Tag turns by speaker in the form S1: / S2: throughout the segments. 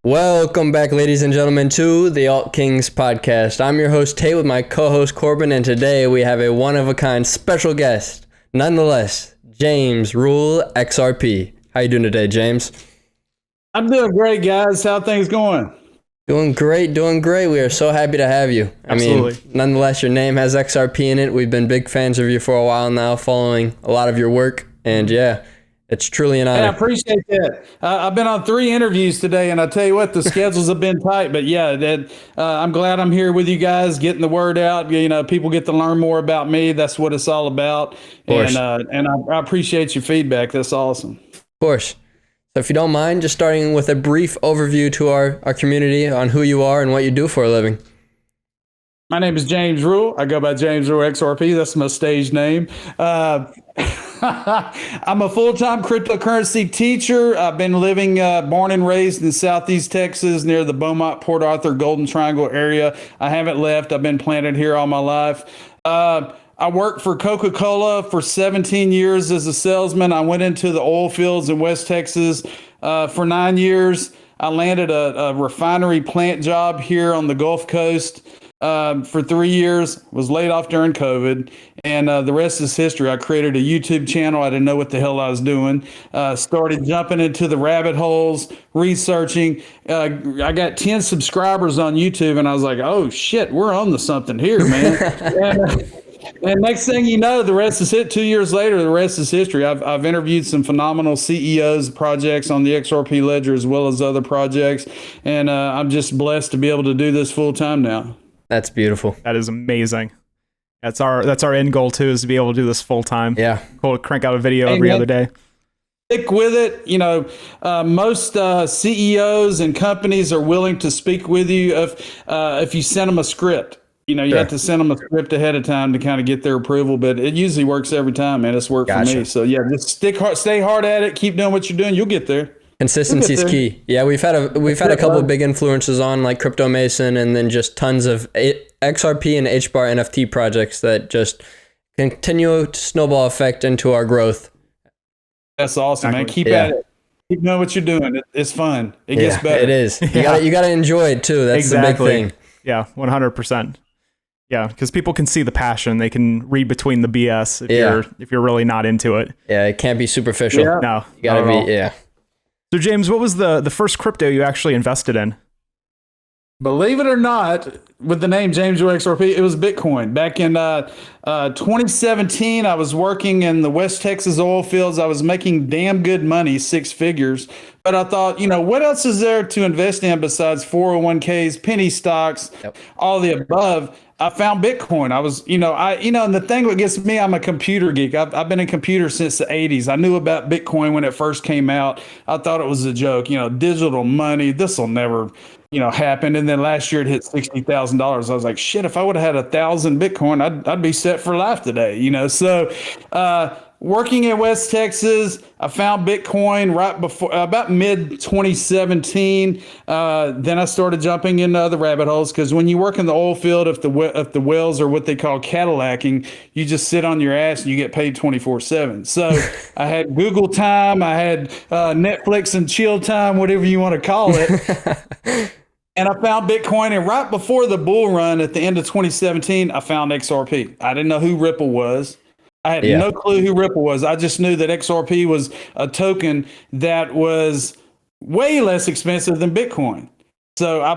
S1: Welcome back, ladies and gentlemen, to the Alt Kings podcast. I'm your host, Tate, with my co-host, Corbin, and today we have a one-of-a-kind special guest, nonetheless, JamesRuleXRP. How you doing today, James?
S2: I'm doing great, guys. How things going?
S1: Doing great. We are so happy to have you.
S3: Absolutely.
S1: I mean, nonetheless, your name has XRP in it. We've been big fans of you for a while now, following a lot of your work, and yeah, it's truly an honor.
S2: I appreciate that. I've been on 3 interviews today, and I tell you what, the schedules have been tight. But yeah, I'm glad I'm here with you guys, getting the word out. You know, people get to learn more about me. That's what it's all about. And I appreciate your feedback. That's awesome.
S1: Of course. So if you don't mind, just starting with a brief overview to our community on who you are and what you do for a living.
S2: My name is James Rule. I go by JamesRuleXRP. That's my stage name. I'm a full-time cryptocurrency teacher. I've been living, born and raised in Southeast Texas near the Beaumont, Port Arthur, Golden Triangle area. I haven't left. I've been planted here all my life. I worked for Coca-Cola for 17 years as a salesman. I went into the oil fields in West Texas for 9 years. I landed a refinery plant job here on the Gulf Coast for 3 years, was laid off during COVID, and the rest is history. I created a YouTube channel. I didn't know what the hell I was doing. Started jumping into the rabbit holes, researching. I got 10 subscribers on YouTube, and I was like, oh shit, we're on to something here, man. And next thing you know, the rest is it. 2 years later, the rest is history. I've interviewed some phenomenal CEOs of projects on the XRP ledger as well as other projects, and I'm just blessed to be able to do this full time now.
S1: That's beautiful.
S3: That is amazing. That's our end goal too, is to be able to do this full time.
S1: Yeah.
S3: Cool to crank out a video every other day.
S2: Stick with it. You know, most CEOs and companies are willing to speak with you if you send them a script. You know, you have to send them a script ahead of time to kind of get their approval, but it usually works every time, man. It's worked for me. So yeah, just stay hard at it. Keep doing what you're doing. You'll get there.
S1: Consistency is key. Yeah, we've had a couple of big influences on, like Crypto Mason, and then just tons of XRP and HBAR NFT projects that just continue to snowball effect into our growth.
S2: That's awesome, man. Keep at it. Keep doing what you're doing. It's fun. It gets better.
S1: It is. You got to enjoy it too. That's the big thing.
S3: Yeah, 100%. Yeah, because people can see the passion. They can read between the BS if you're really not into it.
S1: Yeah, it can't be superficial.
S3: Yeah. No,
S1: you gotta be.
S3: So James, what was the first crypto you actually invested in?
S2: Believe it or not, with the name JamesRuleXRP, it was Bitcoin. Back in 2017, I was working in the West Texas oil fields. I was making damn good money, 6 figures. But I thought, you know, what else is there to invest in besides 401ks, penny stocks, all the above? I found Bitcoin. I was, and the thing that gets me, I'm a computer geek. I've been in computers since the 80s. I knew about Bitcoin when it first came out. I thought it was a joke, digital money. This will never, happen. And then last year it hit $60,000. I was like, shit, if I would have had 1,000 Bitcoin, I'd be set for life today, So, working in West Texas, I found Bitcoin right before about mid 2017. Then I started jumping into other rabbit holes because when you work in the oil field, if the wells are what they call Cadillacing, you just sit on your ass and you get paid 24/7. So I had Google time, I had Netflix and chill time, whatever you want to call it. And I found Bitcoin, and right before the bull run at the end of 2017, I found XRP. I didn't know who Ripple was. I had no clue who Ripple was. I just knew that XRP was a token that was way less expensive than Bitcoin. So I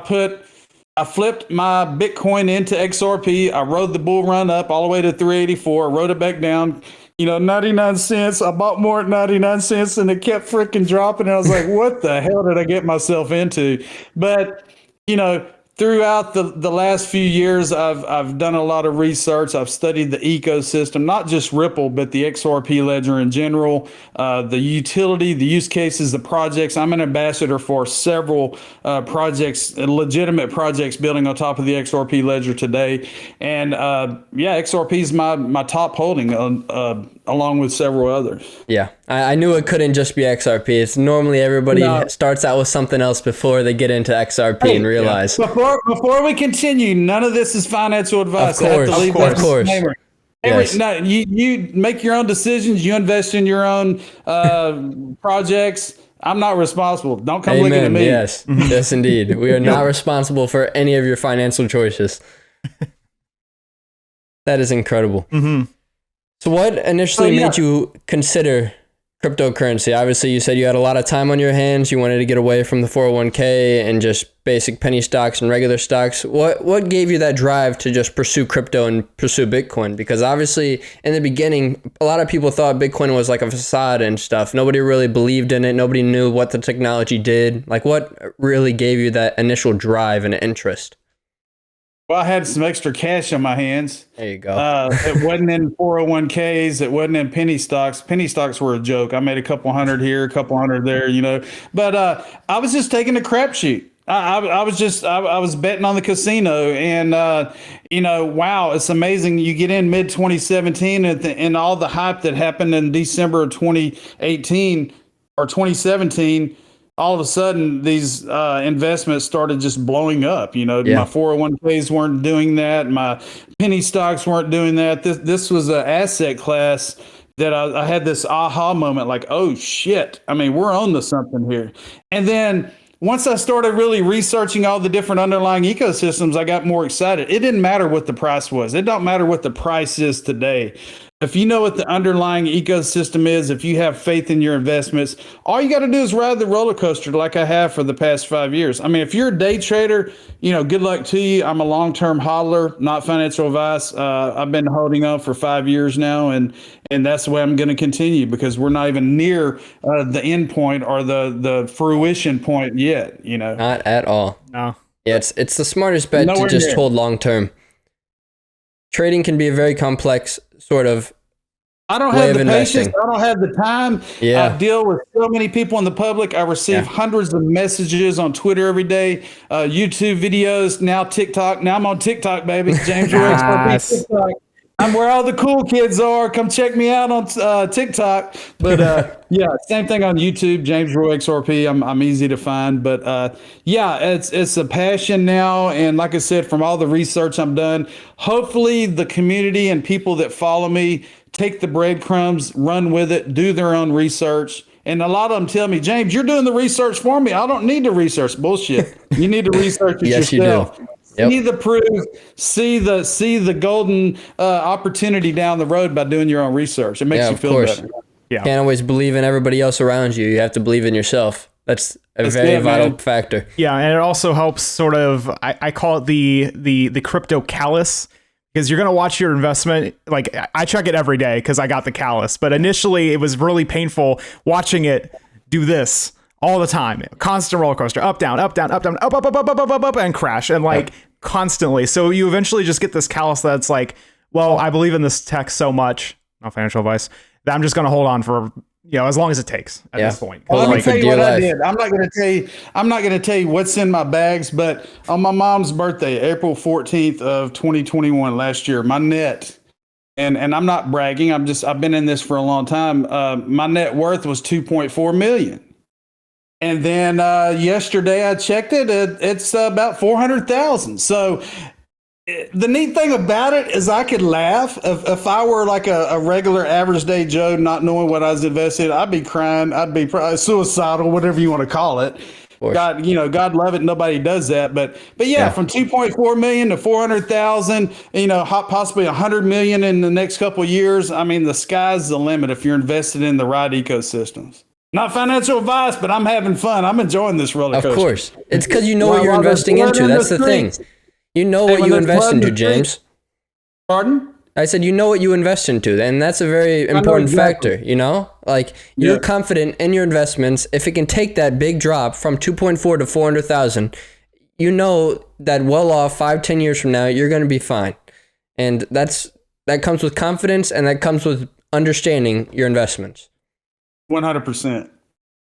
S2: flipped my Bitcoin into XRP. I rode the bull run up all the way to 384. I rode it back down, 99 cents. I bought more at 99 cents and it kept freaking dropping. And I was like, what the hell did I get myself into? But, throughout the last few years, I've done a lot of research. I've studied the ecosystem, not just Ripple, but the XRP ledger in general, the utility, the use cases, the projects. I'm an ambassador for several projects, legitimate projects building on top of the XRP ledger today. And XRP is my top holding along with several others.
S1: Yeah, I knew it couldn't just be XRP. It's normally everybody starts out with something else before they get into XRP and realize.
S2: Before we continue, none of this is financial advice.
S1: Of course. Yes.
S2: No, you make your own decisions. You invest in your own projects. I'm not responsible. Don't come looking at me.
S1: Yes, yes, indeed. We are not responsible for any of your financial choices. That is incredible. So what initially made you consider cryptocurrency? Obviously, you said you had a lot of time on your hands. You wanted to get away from the 401k and just basic penny stocks and regular stocks. What gave you that drive to just pursue crypto and pursue Bitcoin? Because obviously, in the beginning, a lot of people thought Bitcoin was like a facade and stuff. Nobody really believed in it. Nobody knew what the technology did. Like, what really gave you that initial drive and interest?
S2: Well, I had some extra cash on my hands.
S1: There you go.
S2: It wasn't in 401ks. It wasn't in penny stocks. Penny stocks were a joke. I made a couple hundred here, a couple hundred there, you know. But I was just taking a crapshoot. I was betting on the casino, and you know, wow, it's amazing. You get in mid 2017, and all the hype that happened in December of 2018 or 2017. All of a sudden, these investments started just blowing up. You know, my 401ks weren't doing that. My penny stocks weren't doing that. This was an asset class that I had this aha moment, like, oh shit! I mean, we're on to something here. And then once I started really researching all the different underlying ecosystems, I got more excited. It didn't matter what the price was. It don't matter what the price is today. If you know what the underlying ecosystem is, if you have faith in your investments, all you got to do is ride the roller coaster like I have for the past 5 years. I mean, if you're a day trader, you know, good luck to you. I'm a long-term hodler, not financial advice. I've been holding on for 5 years now, and that's the way I'm going to continue, because we're not even near the end point or the fruition point yet, you know.
S1: Not at all.
S3: No.
S1: Yeah, it's the smartest bet
S2: Nowhere
S1: to just
S2: near.
S1: hold long-term. Trading can be a very complex sort of
S2: I don't
S1: way
S2: have
S1: of
S2: the
S1: investing.
S2: patience. I don't have the time.
S1: Yeah.
S2: I deal with so many people in the public. I receive hundreds of messages on Twitter every day, YouTube videos, now TikTok. Now I'm on TikTok, baby. JamesRuleXRP
S3: Nice.
S2: TikTok. I'm where all the cool kids are. Come check me out on TikTok. But yeah, same thing on YouTube, JamesRuleXRP. I'm easy to find. But yeah, it's a passion now. And like I said, from all the research I've done, hopefully the community and people that follow me take the breadcrumbs, run with it, do their own research. And a lot of them tell me, James, you're doing the research for me. I don't need to research. Bullshit. You need to research it
S1: Yes,
S2: yourself.
S1: you do. Yep.
S2: See the proof, see the golden opportunity down the road by doing your own research. It makes you feel better.
S3: Yeah.
S1: Can't always believe in everybody else around you. You have to believe in yourself. That's a very
S2: it,
S1: vital
S2: man.
S1: factor.
S3: Yeah, and it also helps sort of, I call it the crypto callus, because you're going to watch your investment. Like, I check it every day because I got the callus, but initially it was really painful watching it do this all the time. Constant roller coaster, up, down, up, down, up, down, up, up, up, up, up, up, up, up, and crash, and like constantly. So you eventually just get this callus that's like, well, I believe in this tech so much, not financial advice, that I'm just going to hold on for, you know, as long as it takes at this point.
S2: Well, let me
S1: Like
S2: tell
S1: for
S2: you
S1: dear
S2: what I
S1: life.
S2: did. I'm not going to tell you what's in my bags, but on my mom's birthday, April 14th of 2021 last year, my net, and I'm not bragging, I've been in this for a long time. My net worth was 2.4 million. And then yesterday I checked it. It's about 400,000. So the neat thing about it is I could laugh. If I were like a regular average day Joe, not knowing what I was invested, I'd be crying. I'd be probably suicidal, whatever you want to call it. God, you know, God love it. Nobody does that. But yeah, from 2.4 million to 400,000, you know, possibly 100 million in the next couple of years. I mean, the sky's the limit if you're invested in the right ecosystems. Not financial advice, but I'm having fun. I'm enjoying this roller coaster.
S1: Of course. It's because you know what you're investing into. That's the thing. You know what you invest into, James.
S2: Pardon?
S1: I said, you know what you invest into, and that's a very important factor, you know? Like, you're confident in your investments. If it can take that big drop from 2.4 to 400,000, you know that well off 5-10 years from now, you're going to be fine. And that comes with confidence, and that comes with understanding your investments.
S2: 100%.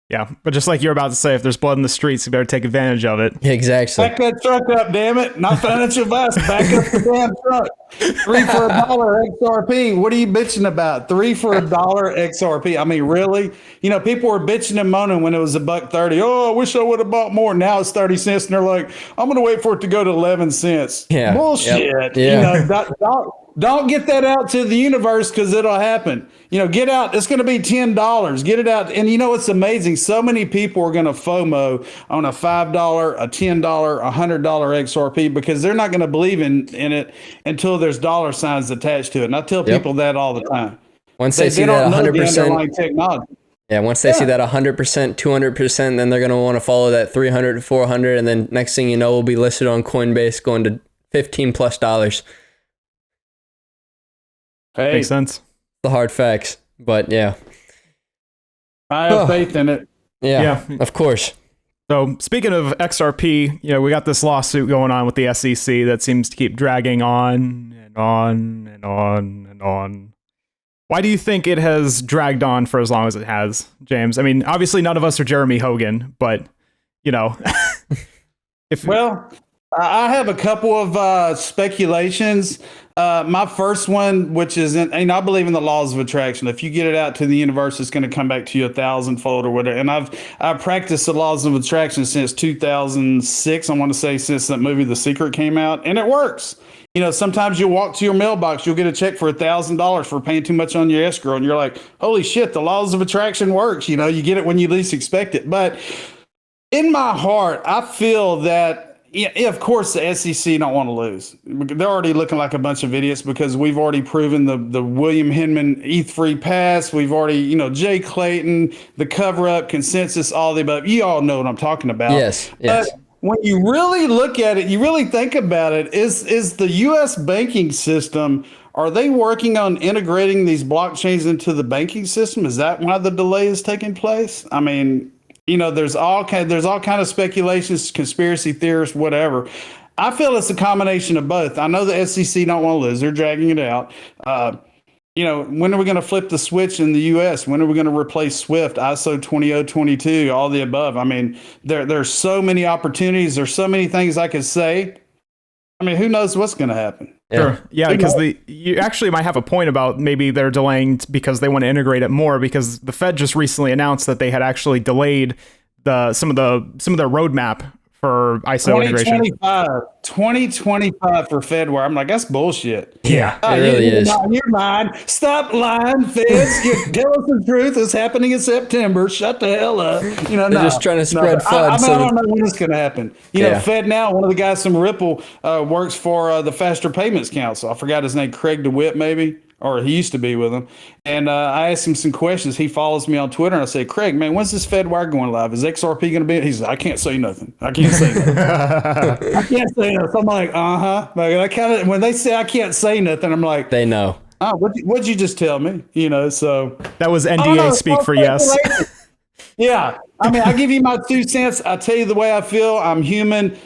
S3: Yeah, but just like you're about to say, if there's blood in the streets, you better take advantage of it.
S1: Exactly.
S2: Back that truck up, damn it. Not financial advice. Back up the damn truck. 3 for $1 XRP. What are you bitching about? 3 for $1 XRP. I mean, really? You know, people were bitching and moaning when it was $1.30. Oh, I wish I would have bought more. Now it's 30 cents, and they're like, I'm going to wait for it to go to 11 cents.
S1: Yeah.
S2: Bullshit.
S1: Yep. Yeah.
S2: You know, don't get that out to the universe because it'll happen. You know, get out. It's going to be $10. Get it out. And you know, it's amazing. So many people are going to FOMO on a $5, a $10, a $100 XRP because they're not going to believe in it until there's dollar signs attached to it. And I tell people that all the time.
S1: Once they see that 100%,
S2: technology.
S1: yeah, once they see that 100%, 200%, then they're going to want to follow that 300, 400, and then next thing you know, we'll be listed on Coinbase going to $15+.
S2: Hey,
S3: Makes sense.
S1: The hard facts, but yeah.
S2: I have faith in it.
S1: Yeah, of course.
S3: So speaking of XRP, you know, we got this lawsuit going on with the SEC that seems to keep dragging on and on and on and on. Why do you think it has dragged on for as long as it has, James? I mean, obviously none of us are Jeremy Hogan, but you know,
S2: well, I have a couple of speculations. My first one, which is, I believe in the laws of attraction. If you get it out to the universe, it's going to come back to you 1,000-fold or whatever. And I've practiced the laws of attraction since 2006. I want to say since that movie The Secret came out, and it works. You know, sometimes you'll walk to your mailbox, you'll get a check for $1,000 for paying too much on your escrow, and you're like, holy shit, the laws of attraction works. You know, you get it when you least expect it. But in my heart, I feel that, yeah, of course, the SEC don't want to lose. They're already looking like a bunch of idiots because we've already proven the William Hinman ETH-free pass. We've already, you know, Jay Clayton, the cover-up, consensus, all the above. You all know what I'm talking about.
S1: Yes.
S2: But when you really look at it, you really think about it, is the U.S. banking system, are they working on integrating these blockchains into the banking system? Is that why the delay is taking place? I mean, you know, there's all kind of speculations, conspiracy theorists, whatever. I feel it's a combination of both. I know the SEC don't want to lose; they're dragging it out. You know, when are we going to flip the switch in the U.S.? When are we going to replace SWIFT, ISO 20022, all the above? I mean, there's so many opportunities. There's so many things I could say. I mean, who knows what's going to happen?
S3: Sure. Yeah, because you actually might have a point about maybe they're delaying because they want to integrate it more, because the Fed just recently announced that they had actually delayed some of their roadmap for ISO integration.
S2: 2025 for Fedware. I'm like, that's bullshit.
S1: Yeah, it really is.
S2: You're lying. Stop lying, Feds. You tell us the truth. It's happening in September. Shut the hell up. You know,
S1: they're just trying to spread FUD.
S2: I don't know when it's going to happen. You know, Fed now, one of the guys from Ripple works for the Faster Payments Council. I forgot his name, Craig DeWitt, maybe. Or he used to be with him. And I asked him some questions. He follows me on Twitter, and I say, Craig, man, when's this Fedwire going live? Is XRP going to be? He's like, I can't say nothing. I can't say nothing. I can't say nothing. I'm like, Like, I kind of, when they say I can't say nothing, I'm like,
S1: they know.
S2: Oh, what'd you just tell me? You know, so.
S3: That was NDA speak for yes.
S2: Yeah. I mean, I give you my 2 cents. I tell you the way I feel. I'm human.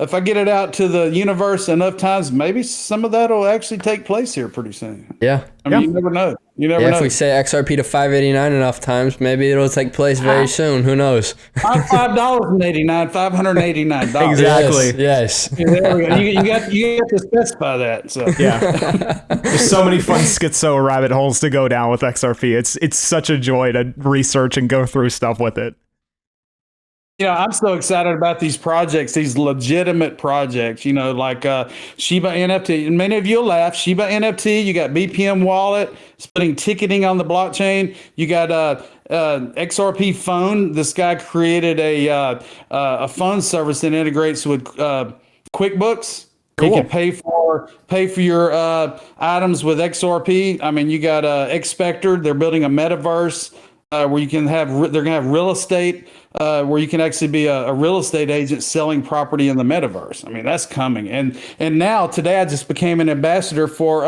S2: If I get it out to the universe enough times, maybe some of that will actually take place here pretty soon.
S1: Yeah.
S2: I mean, you never know. You never know.
S1: If we say XRP to 589 enough times, maybe it'll take place very soon. Who knows?
S2: I'm $5.89, $589.
S3: Exactly.
S1: Yes.
S2: Yeah, there we go. You got to specify that. So
S3: yeah, there's so many fun schizo rabbit holes to go down with XRP. It's such a joy to research and go through stuff with it.
S2: You know, I'm so excited about these projects, these legitimate projects, you know, like Shiba NFT. And many of you will laugh. Shiba NFT, you got BPM Wallet, it's putting ticketing on the blockchain. You got XRP Phone. This guy created a phone service that integrates with QuickBooks. Cool. You can pay for your items with XRP. I mean, you got Expector. They're building a metaverse where you can have, they're going to have real estate where you can actually be a real estate agent selling property in the metaverse. I mean, that's coming. And now today I just became an ambassador for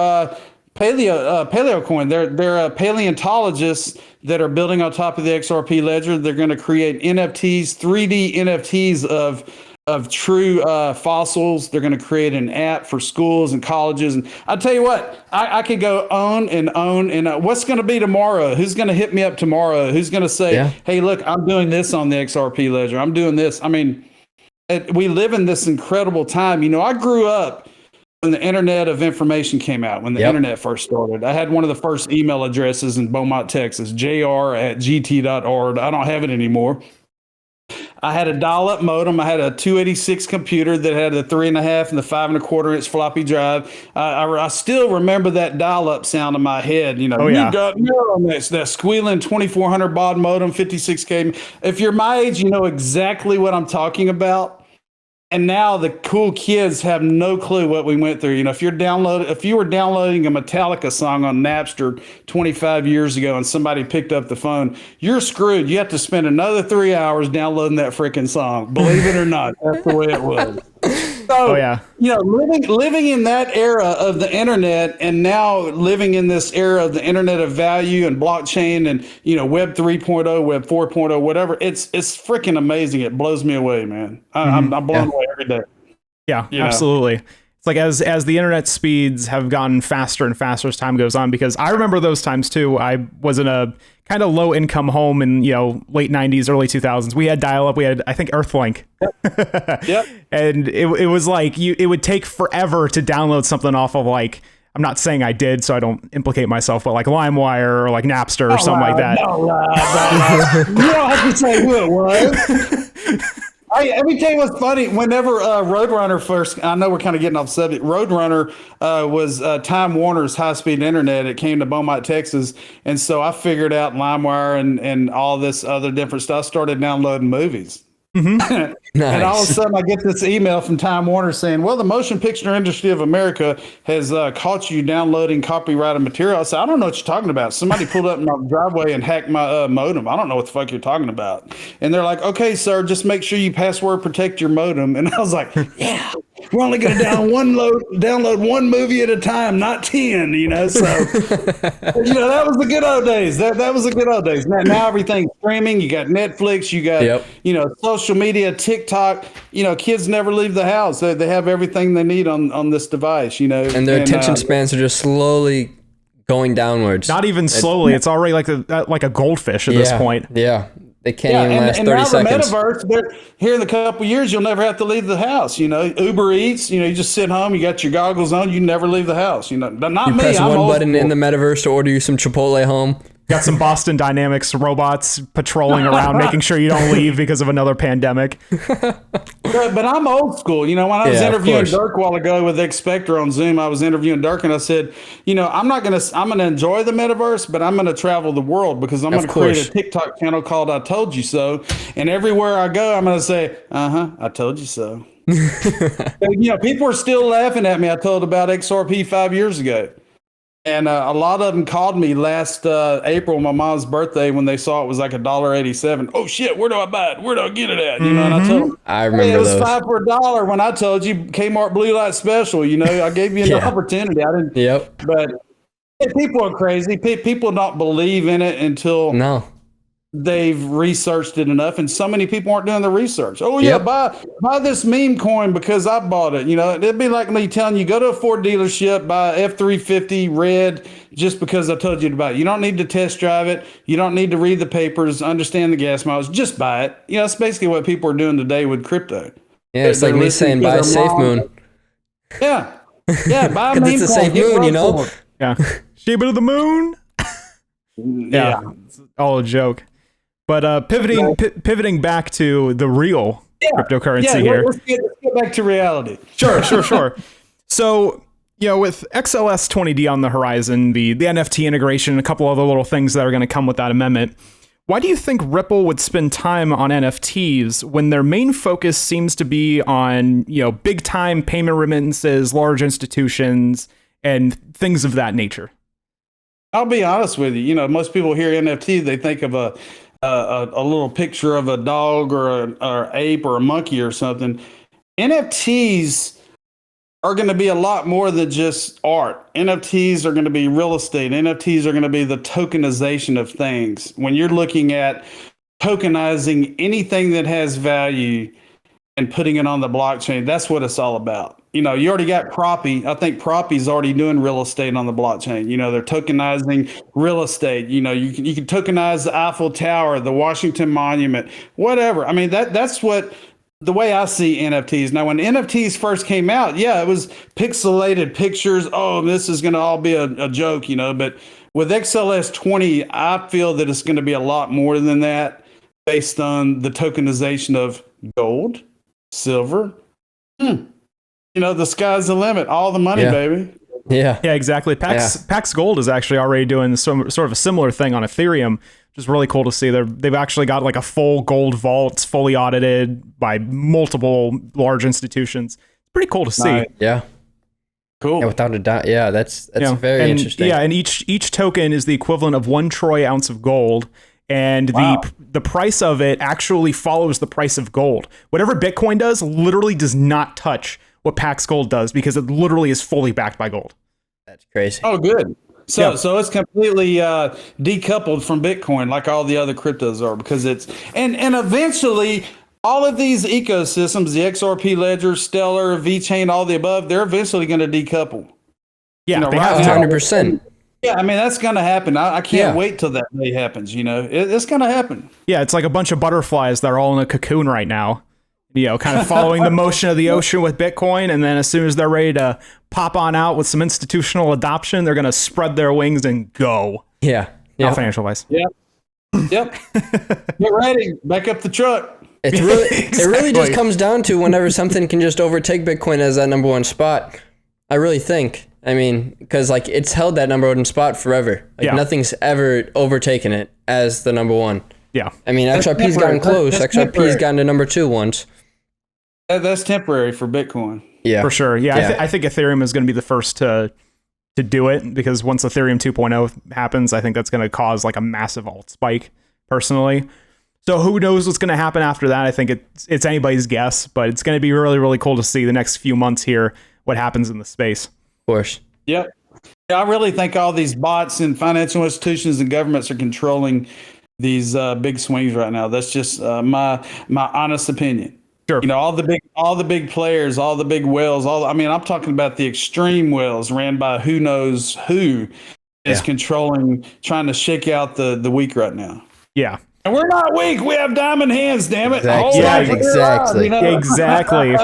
S2: PaleoCoin. They're paleontologists that are building on top of the XRP ledger. They're going to create NFTs, 3D NFTs of true fossils. They're going to create an app for schools and colleges. And I tell you what, I could go on and on. And what's going to be tomorrow? Who's going to hit me up tomorrow? Who's going to say, hey, look, I'm doing this on the XRP ledger. I'm doing this. I mean, we live in this incredible time. You know, I grew up when the Internet of Information came out, when the
S1: Yep.
S2: internet first started. I had one of the first email addresses in Beaumont, Texas, jr@gt.org. I don't have it anymore. I had a dial-up modem. I had a 286 computer that had the 3.5 and the 5.25 inch floppy drive. I still remember that dial-up sound in my head. You know,
S3: Oh, yeah.
S2: you got on that squealing 2400 baud modem, 56K. If you're my age, you know exactly what I'm talking about. And now the cool kids have no clue what we went through. You know, if you were downloading a Metallica song on Napster 25 years ago and somebody picked up the phone, you're screwed. You have to spend another 3 hours downloading that freaking song. Believe it or not, that's the way it was. So,
S3: Oh, yeah.
S2: you know, living in that era of the internet, and now living in this era of the internet of value and blockchain and, you know, Web 3.0, Web 4.0, whatever, it's freaking amazing. It blows me away, man. I'm blown away every day.
S3: Yeah,
S2: You know?
S3: absolutely. It's like as the internet speeds have gotten faster and faster as time goes on, because I remember those times too. I was in a kind of low income home in, you know, late 90s, early 2000s. We had dial up. We had, I think, Earthlink.
S2: Yep.
S3: And it was like it would take forever to download something off of, like, I'm not saying I did, so I don't implicate myself, but like LimeWire or like Napster or something like that.
S2: You don't have to say who it was. Let me tell you what's funny. Whenever Roadrunner first, I know we're kind of getting off subject. Roadrunner was Time Warner's high-speed internet. It came to Beaumont, Texas, and so I figured out LimeWire and all this other different stuff. I started downloading movies.
S1: Nice.
S2: And all of a sudden, I get this email from Time Warner saying, "Well, the motion picture industry of America has caught you downloading copyrighted material." I said, "I don't know what you're talking about. Somebody pulled up in my driveway and hacked my modem. I don't know what the fuck you're talking about." And they're like, "Okay, sir, just make sure you password protect your modem." And I was like, "Yeah, we're only going to download one movie at a time, not 10." You know, so you know that was the good old days. That was the good old days. Now everything's streaming. You got Netflix. You got you know, social media, TikTok. You know, kids never leave the house. They have everything they need on this device. You know,
S1: And their attention spans are just slowly going downwards.
S3: Not even slowly. It's already like a goldfish at this point.
S1: Yeah. They can't even last 30
S2: now
S1: seconds.
S2: The metaverse, here in a couple of years, you'll never have to leave the house. You know, Uber Eats, you know, you just sit home, you got your goggles on, you never leave the house. You know, not
S1: You
S2: me.
S1: press
S2: I'm
S1: one
S2: old
S1: button
S2: school.
S1: in the metaverse to order you some Chipotle home.
S3: Got some Boston Dynamics robots patrolling around, making sure you don't leave because of another pandemic.
S2: But I'm old school. You know, when I was
S1: Yeah, of
S2: interviewing
S1: course.
S2: Dirk a while ago with Expector on Zoom, I was interviewing Dirk and I said, you know, I'm going to enjoy the metaverse, but I'm going to travel the world because I'm going to create
S1: course.
S2: a TikTok channel called I Told You So. And everywhere I go, I'm going to say, I told you so. You know, people are still laughing at me. I told about XRP 5 years ago. And a lot of them called me last April, my mom's birthday, when they saw it was like $1.87. Oh shit, where do I buy it? Where do I get it at? You know, and I told them,
S1: I remember
S2: it was
S1: those.
S2: $5 for $1 when I told you Kmart Blue Light Special. You know, I gave you an opportunity. I didn't.
S1: Yep.
S2: But people are crazy. People don't believe in it until
S1: No.
S2: they've researched it enough, and so many people aren't doing the research. Oh yeah, buy this meme coin because I bought it. You know, it'd be like me telling you go to a Ford dealership, buy F-350 red just because I told you to buy it. You don't need to test drive it. You don't need to read the papers, understand the gas mileage. Just buy it. You know, that's basically what people are doing today with crypto.
S1: Yeah, it's like me saying buy a safe moon.
S2: Yeah, buy a
S1: Because
S2: meme
S1: it's a
S2: coin.
S1: safe
S2: Get
S1: moon, you
S2: rug
S1: know.
S2: for it.
S3: Yeah. Sheba to the moon.
S2: Yeah.
S3: It's all a joke. But pivoting back to the real cryptocurrency here.
S2: Let's get back to reality.
S3: Sure. So, you know, with XLS 20D on the horizon, the NFT integration, and a couple other little things that are going to come with that amendment, why do you think Ripple would spend time on NFTs when their main focus seems to be on, you know, big time payment remittances, large institutions, and things of that nature?
S2: I'll be honest with you. You know, most people hear NFT, they think of a little picture of a dog or an ape or a monkey or something. NFTs are going to be a lot more than just art. NFTs are going to be real estate. NFTs are going to be the tokenization of things. When you're looking at tokenizing anything that has value and putting it on the blockchain, that's what it's all about. You know, you already got Proppy. I think Proppy's already doing real estate on the blockchain. You know, they're tokenizing real estate. You know, you can tokenize the Eiffel Tower, the Washington Monument, whatever. I mean, that's what the way I see NFTs now, when NFTs first came out, yeah, it was pixelated pictures. Oh, this is going to all be a joke, you know. But with XLS 20, I feel that it's going to be a lot more than that, based on the tokenization of gold, silver. You know, the sky's the limit. All the money, baby.
S3: Yeah, exactly. Pax Gold is actually already doing sort of a similar thing on Ethereum, which is really cool to see. They've actually got like a full gold vault, fully audited by multiple large institutions. It's pretty cool to see.
S1: Yeah.
S2: Cool.
S1: Yeah, without a doubt. Yeah, that's very interesting.
S3: Yeah, and each token is the equivalent of 1 troy ounce of gold. And the price of it actually follows the price of gold. Whatever Bitcoin does literally does not touch what Pax Gold does, because it literally is fully backed by gold.
S1: That's crazy.
S2: Oh, good. So it's completely decoupled from Bitcoin, like all the other cryptos are, because it's and eventually all of these ecosystems, the XRP Ledger, Stellar, VChain, all the above, they're eventually going to decouple.
S3: Yeah,
S2: you know,
S3: they have
S1: 100%.
S2: Yeah, I mean, that's going to happen. I can't wait till that day happens, you know. It's going to happen.
S3: Yeah, it's like a bunch of butterflies that are all in a cocoon right now, you know, kind of following the motion of the ocean with Bitcoin. And then as soon as they're ready to pop on out with some institutional adoption, they're going to spread their wings and go.
S1: Yeah.
S3: Not financial wise.
S2: Yep. Get ready. Back up the truck.
S1: It's really, It really just comes down to whenever something can just overtake Bitcoin as that number one spot. I really think. I mean, because like it's held that number one spot forever. Like nothing's ever overtaken it as the number one.
S3: Yeah.
S1: I mean, XRP's gotten close. XRP's gotten to number 2 once.
S2: That's temporary for Bitcoin.
S3: Yeah, for sure. Yeah, I think Ethereum is going to be the first to do it, because once Ethereum 2.0 happens, I think that's going to cause like a massive alt spike, personally. So who knows what's going to happen after that? I think it's anybody's guess, but it's going to be really, really cool to see the next few months here what happens in the space.
S1: Of course.
S2: Yep. Yeah, I really think all these bots and financial institutions and governments are controlling these big swings right now. That's just my honest opinion.
S3: Sure.
S2: You know, all the big players, all the big whales, I'm talking about the extreme whales ran by who knows who is controlling, trying to shake out the weak right now.
S3: Yeah.
S2: And we're not weak. We have diamond hands, damn it.
S1: Exactly.
S3: Exactly.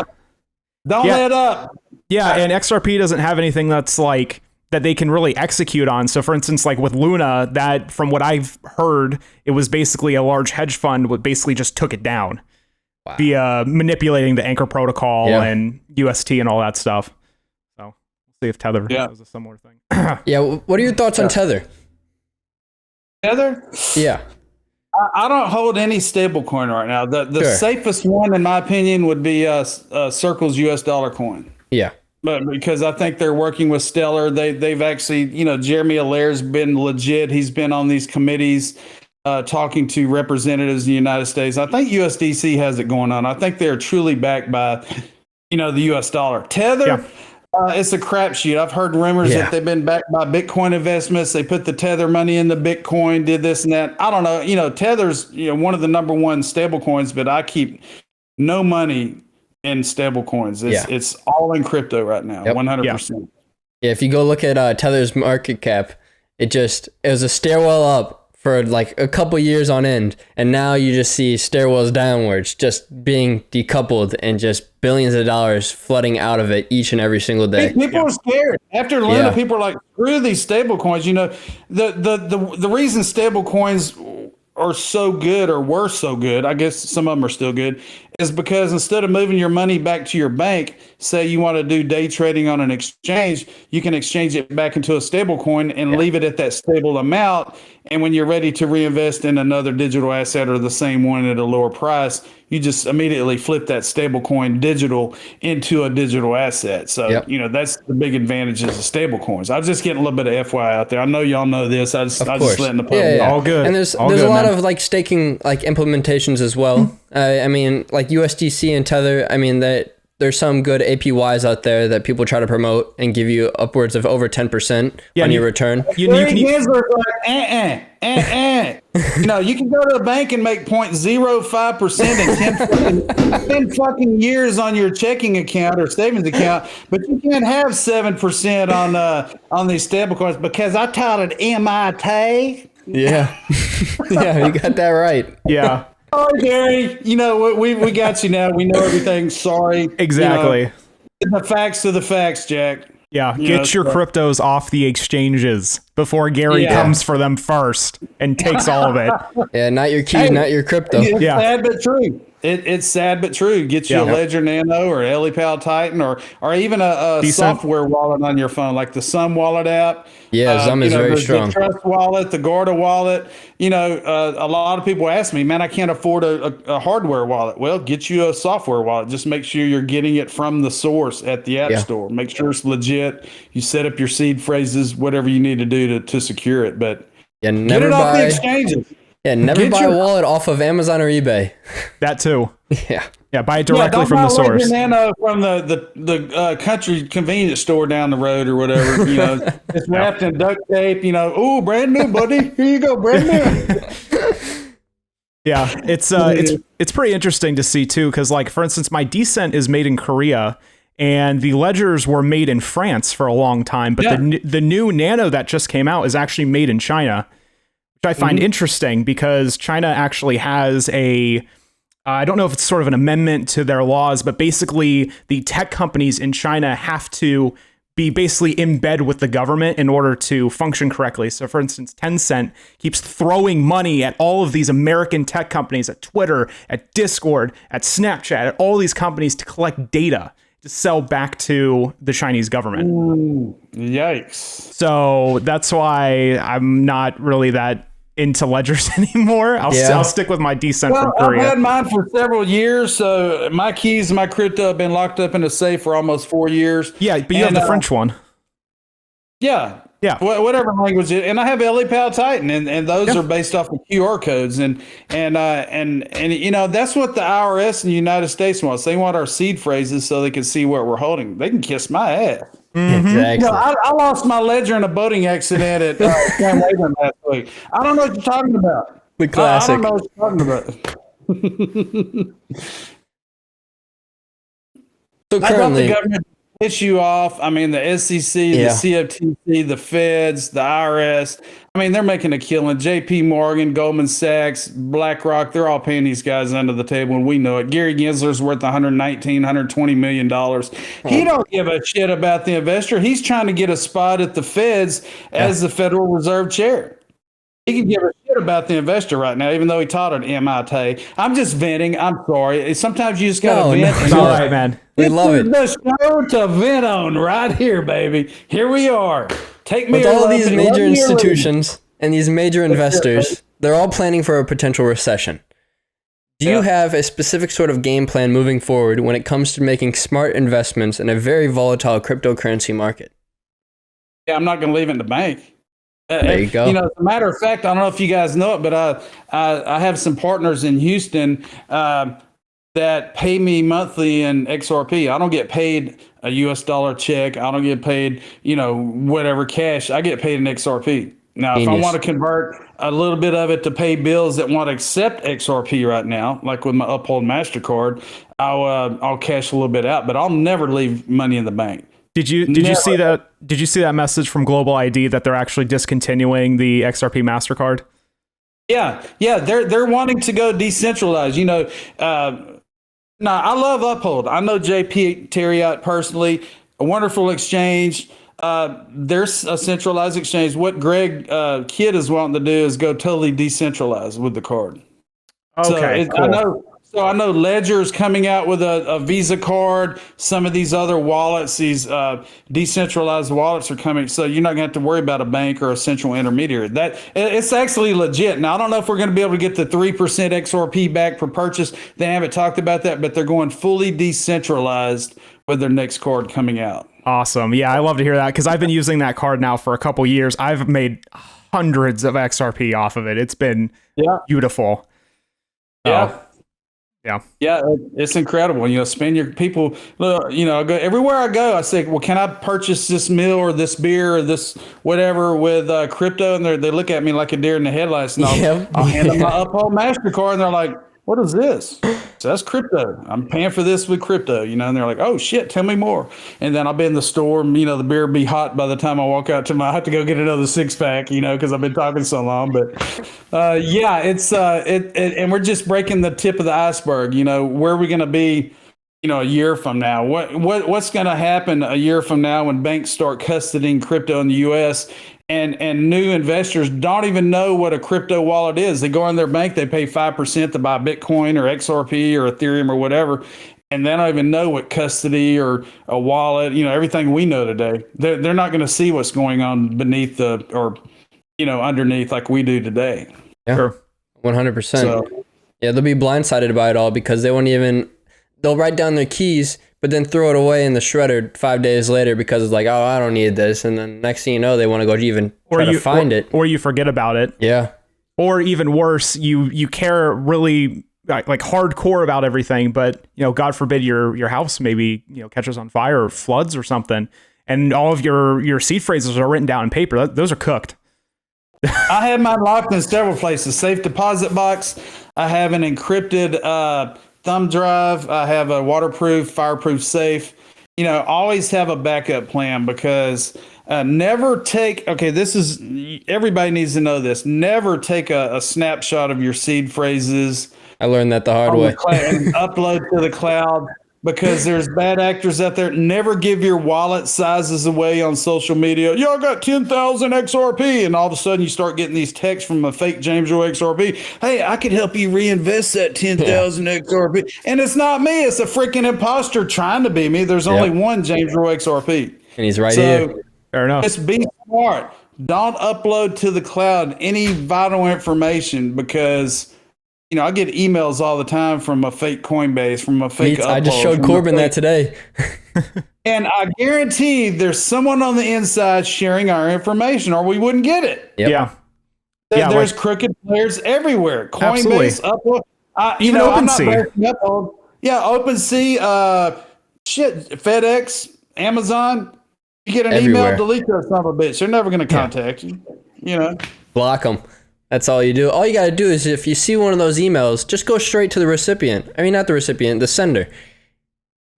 S2: Don't let up.
S3: Yeah, and XRP doesn't have anything that's like that they can really execute on. So for instance, like with Luna, that from what I've heard, it was basically a large hedge fund what basically just took it down via manipulating the Anchor protocol and UST and all that stuff. So we'll see if Tether does a similar thing.
S1: What are your thoughts on Tether?
S2: Tether?
S1: Yeah.
S2: I don't hold any stable coin right now. The safest one, in my opinion, would be Circle's US dollar coin.
S1: Yeah.
S2: But because I think they're working with Stellar, they've actually, you know, Jeremy Allaire's been legit. He's been on these committees talking to representatives in the United States. I think USDC has it going on. I think they're truly backed by, you know, the US dollar. Tether, it's a crapshoot. I've heard rumors that they've been backed by Bitcoin investments. They put the Tether money into Bitcoin, did this and that. I don't know. You know, Tether's, you know, one of the number one stable coins, but I keep no money in stable coins. It's all in crypto right now. 100%.
S1: Yeah, if you go look at Tether's market cap, it was a stairwell up for like a couple years on end, and now you just see stairwells downwards, just being decoupled, and just billions of dollars flooding out of it each and every single day.
S2: People are scared. After Luna, people are like, screw these stable coins. You know, the reason stable coins are so good, or were so good, I guess some of them are still good, is because instead of moving your money back to your bank, say you want to do day trading on an exchange, you can exchange it back into a stable coin and leave it at that stable amount. And when you're ready to reinvest in another digital asset or the same one at a lower price, you just immediately flip that stable coin digital into a digital asset. So, you know, that's the big advantages of stable coins. I was just getting a little bit of FYI out there. I know y'all know this. I just letting the public
S3: all good.
S1: And there's a lot of like staking like implementations as well. I mean, like USDC and Tether, I mean, there's some good APYs out there that people try to promote and give you upwards of over 10% on your return.
S2: You can you can go to the bank and make 0.05% in 10 fucking years on your checking account or savings account, but you can't have 7% on these stablecoins because I taught at MIT.
S1: Yeah. Yeah, you got that right.
S3: Yeah.
S2: Sorry, Gary. You know, we got you now. We know everything. Sorry.
S3: Exactly.
S2: The facts are the facts, Jack.
S3: Yeah, get your cryptos off the exchanges before Gary comes for them first and takes all of it.
S1: Yeah, not your keys, not your crypto.
S2: It's sad but true. It's sad but true. Get you a Ledger Nano or LiPal Titan or even a software wallet on your phone, like the Sum Wallet app.
S1: Yeah, Sum is very strong.
S2: The Trust Wallet, the Garda Wallet. You know, a lot of people ask me, man, I can't afford a hardware wallet. Well, get you a software wallet. Just make sure you're getting it from the source at the App Store. Make sure it's legit. You set up your seed phrases, whatever you need to do to secure it. But
S1: never
S2: get it off
S1: buy
S2: the exchanges.
S1: Yeah, never buy a wallet off of Amazon or eBay.
S3: That too.
S1: Yeah,
S3: buy it directly from the source.
S2: Don't buy Nano from the country convenience store down the road or whatever. You know, it's wrapped in duct tape. You know, oh, brand new, buddy. Here you go, brand new.
S3: Yeah, it's pretty interesting to see too, because like for instance, my Decent is made in Korea. And the ledgers were made in France for a long time, but the new Nano that just came out is actually made in China, which I find interesting because China actually has I don't know if it's sort of an amendment to their laws, but basically the tech companies in China have to be basically in bed with the government in order to function correctly. So for instance, Tencent keeps throwing money at all of these American tech companies, at Twitter, at Discord, at Snapchat, at all these companies to collect data to sell back to the Chinese government.
S2: Ooh, yikes.
S3: So that's why I'm not really that into ledgers anymore. I'll stick with my Decent from Korea.
S2: I've had mine for several years. So my keys, my crypto have been locked up in a safe for almost 4 years.
S3: Yeah, but you have the French one.
S2: Yeah.
S3: Yeah.
S2: Whatever language it, and I have LiPal Titan, and those are based off of QR codes, and you know that's what the IRS in the United States wants. They want our seed phrases so they can see what we're holding. They can kiss my ass.
S1: Exactly.
S2: You know, I lost my ledger in a boating accident at San Diego last week. I don't know what you're talking about.
S1: The classic.
S2: I don't know what you're talking about.
S1: So currently,
S2: the government piss you off. I mean, the SEC, the CFTC, the Feds, the IRS. I mean, they're making a killing. JP Morgan, Goldman Sachs, BlackRock, they're all paying these guys under the table, and we know it. Gary Gensler's worth $120 million. He don't give a shit about the investor. He's trying to get a spot at the Feds as the Federal Reserve chair. He can give a shit about the investor right now, even though he taught at MIT. I'm just venting. I'm sorry. Sometimes you just got to vent.
S3: It's all right, man.
S1: We love it.
S2: The show to vent on right here, baby. Here we are. Take me
S1: with all these major institutions and these major investors, they're all planning for a potential recession. Do you have a specific sort of game plan moving forward when it comes to making smart investments in a very volatile cryptocurrency market?
S2: Yeah, I'm not going to leave it in the bank.
S1: There you go.
S2: You know, as a matter of fact, I don't know if you guys know it, but I have some partners in Houston that pay me monthly in XRP. I don't get paid a US dollar check. I don't get paid, you know, whatever cash. I get paid in XRP. Now, if I want to convert a little bit of it to pay bills that want to accept XRP right now, like with my Uphold MasterCard, I'll cash a little bit out, but I'll never leave money in the bank.
S3: Did you see that? Did you see that message from Global ID that they're actually discontinuing the XRP MasterCard?
S2: Yeah, they're wanting to go decentralized. You know, now I love Uphold. I know JP Terriot personally, a wonderful exchange. There's a centralized exchange. What Greg Kidd is wanting to do is go totally decentralized with the card.
S3: Okay,
S2: cool. I know Ledger's coming out with a Visa card. Some of these other wallets, these decentralized wallets are coming. So you're not going to have to worry about a bank or a central intermediary. That it's actually legit. Now, I don't know if we're going to be able to get the 3% XRP back per purchase. They haven't talked about that, but they're going fully decentralized with their next card coming out.
S3: Awesome. Yeah, I love to hear that because I've been using that card now for a couple years. I've made hundreds of XRP off of it. It's been beautiful.
S2: Yeah, it's incredible. You know, spend your people. You know, everywhere I go, I say, "Well, can I purchase this meal or this beer or this whatever with crypto?" And they look at me like a deer in the headlights. And I'll hand them my Uphold MasterCard, and they're like, what is this? So that's crypto. I'm paying for this with crypto, you know, and they're like, oh shit, tell me more. And then I'll be in the store and, you know, the beer will be hot by the time I walk out I have to go get another 6-pack, you know, because I've been talking so long. But yeah, it's and we're just breaking the tip of the iceberg, you know, where are we going to be, you know, a year from now? What's going to happen a year from now when banks start custodying crypto in the US? And new investors don't even know what a crypto wallet is. They go in their bank, they pay 5% to buy Bitcoin or XRP or Ethereum or whatever, and they don't even know what custody or a wallet, you know, everything we know today. They're not going to see what's going on beneath you know, underneath like we do today.
S1: Yeah, sure. 100%. Yeah, they'll be blindsided by it all because they'll write down their keys, but then throw it away in the shredder 5 days later because it's like, oh, I don't need this. And then next thing you know, they want to go even try to find it.
S3: Or you forget about it.
S1: Yeah.
S3: Or even worse, you care really like hardcore about everything, but, you know, God forbid your house maybe, you know, catches on fire or floods or something. And all of your seed phrases are written down in paper. Those are cooked.
S2: I have mine locked in several places. Safe deposit box. I have an encrypted thumb drive. I have a waterproof, fireproof safe. You know, always have a backup plan because never take, everybody needs to know this. Never take a snapshot of your seed phrases.
S1: I learned that the hard way.
S2: And upload to the cloud because there's bad actors out there. Never give your wallet sizes away on social media. Yo, I got 10,000 XRP. And all of a sudden you start getting these texts from a fake JamesRuleXRP. Hey, I could help you reinvest that 10,000 XRP. And it's not me. It's a freaking imposter trying to be me. There's only one JamesRuleXRP.
S1: And he's right here.
S3: Fair enough.
S2: Just be smart. Don't upload to the cloud any vital information because, you know, I get emails all the time from a fake Coinbase, from a fake upload.
S1: I just showed Corbin that today.
S2: And I guarantee there's someone on the inside sharing our information or we wouldn't get it.
S1: Yep.
S3: Yeah.
S2: There's crooked players everywhere. Coinbase, Upload.
S3: Even OpenSea.
S2: OpenSea, FedEx, Amazon. You get an
S1: Everywhere.
S2: email, delete that son of a bitch. They're never going to contact you. You know?
S1: Block them. That's all you do. All you got to do is if you see one of those emails, just go straight to the recipient. I mean, not the recipient, the sender.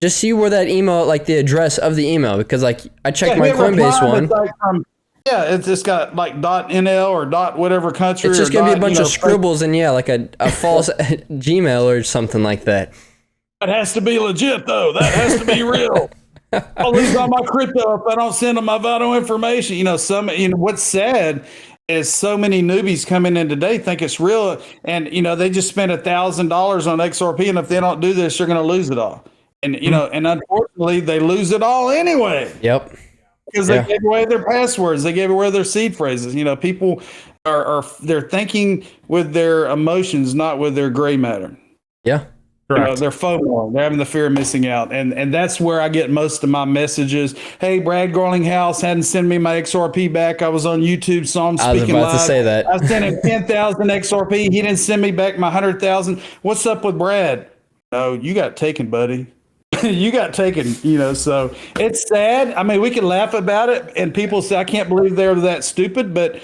S1: Just see where that email, like the address of the email, because like I checked my Coinbase one.
S2: It's just got like .nl or .whatever country.
S1: It's just going to be a bunch of scribbles and like a false Gmail or something like that.
S2: That has to be legit though. That has to be real. I'll lose all my crypto if I don't send them my vital information. You know, what's sad is so many newbies coming in today think it's real, and you know they just spent $1,000 on XRP, and if they don't do this, they're going to lose it all. And you know, and unfortunately, they lose it all anyway.
S1: Yep.
S2: Because they gave away their passwords, they gave away their seed phrases. You know, people they're thinking with their emotions, not with their gray matter.
S1: Yeah.
S2: You know, they're FOMO. They're having the fear of missing out. And that's where I get most of my messages. Hey, Brad Garlinghouse hadn't sent me my XRP back. I was on YouTube, saw him speaking live.
S1: I was about to say that.
S2: I sent him 10,000 XRP. He didn't send me back my 100,000. What's up with Brad? Oh, you got taken, buddy. You got taken, you know, so it's sad. I mean, we can laugh about it and people say, I can't believe they're that stupid, but